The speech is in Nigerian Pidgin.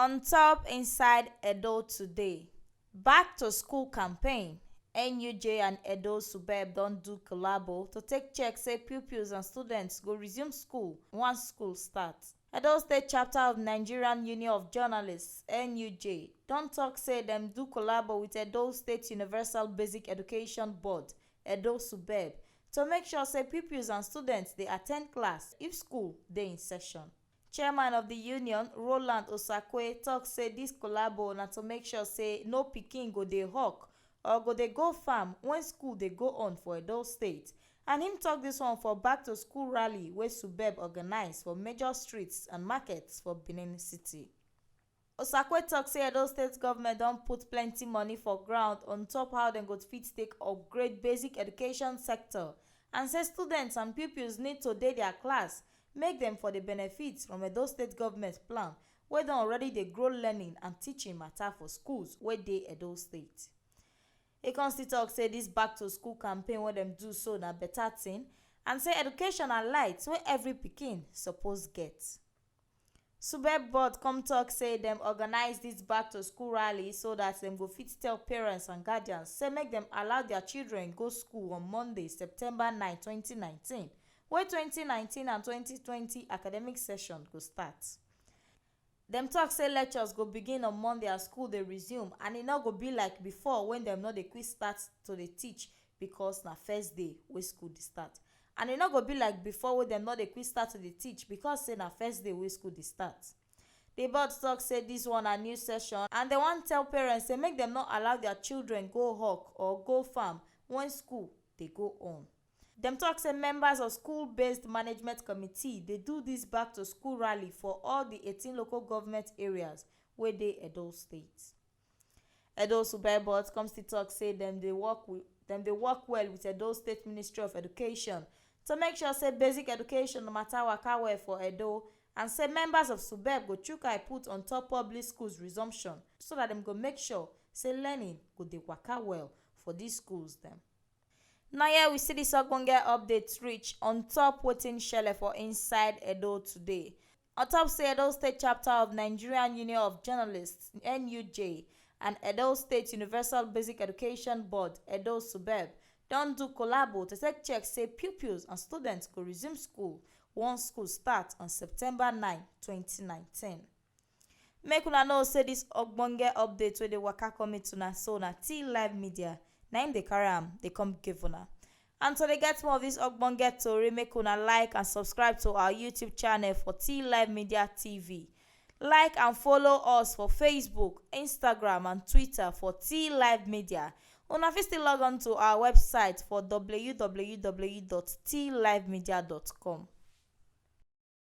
On top inside Edo today, back to school campaign. NUJ and Edo SUBEB don do collabo to take check say pupils and students go resume school once school start. Edo State Chapter of Nigerian Union of Journalists (NUJ) don talk say dem do collabo with Edo State Universal Basic Education Board (Edo SUBEB) to make sure say pupils and students dey at ten d class if school dey in session. Chairman of the union, Roland Osakwe, talk say dis collabo na to make sure say no pikin go dey hawk or go dey go farm when school dey go on for Edo State. And him talk dis one for back to school rally wey SUBEB organize for major streets and markets for Benin City. Osakwe talk say Edo State government don put plenty money for ground on top how dem go fit take upgrade basic education sector, and say students and pupils need to dey their class make dem for the benefits from Edo State government plan wey don already dey grow learning and teaching matter for schools wey dey Edo State. E con still talk say dis back to school campaign wey dem do so na better thing, and say education na light wey every pikin suppose get. SUBEB board come talk say dem organize dis back to school rally so that dem go fit tell parents and guardians say make dem allow their children go school on Monday, September 9, 2019, wey 2019 and 2020 academic session go start. Dem talk say lectures go begin on Monday as school dey resume, and e no go be like before when dem no dey quick start to dey teach because na first day wey school dey start. And e no go be like before wey dem no dey quick start to dey teach because say na first day wey school dey start. The board talk say dis one na new session, and dem wan tell parents say make dem no allow their children go hawk or go farm when school dey go on. Dem talk say members of school-based management committee dey do dis back to school rally for all the 18 local government areas wey dey Edo State. Edo SUBEB board come still talk say dem dey work well with Edo State Ministry of Education to make sure say basic education matter waka well for Edo, and say members of SUBEB go chook eye put on top public schools resumption so that dem go make sure say learning go dey waka well for these schools dem. Now here we see this ogbonge updates reach on top wetin shele for inside Edo today. On top say Edo State Chapter of Nigerian Union of Journalists (NUJ) and Edo State Universal Basic Education Board (Edo SUBEB) don do collabo to take check say pupils and students go resume school once school start on September 9, 2019. Make una know say this ogbonge update wey dey waka come to una so na T-Live Media na im dey carry am dey come give una. And to dey get more of this ogbonge tori, make una like and subscribe to our YouTube channel for T-Live Media TV. Like and follow us for Facebook, Instagram and Twitter for T-Live Media. Una fit still log on to our website for www.tlivemedia.com.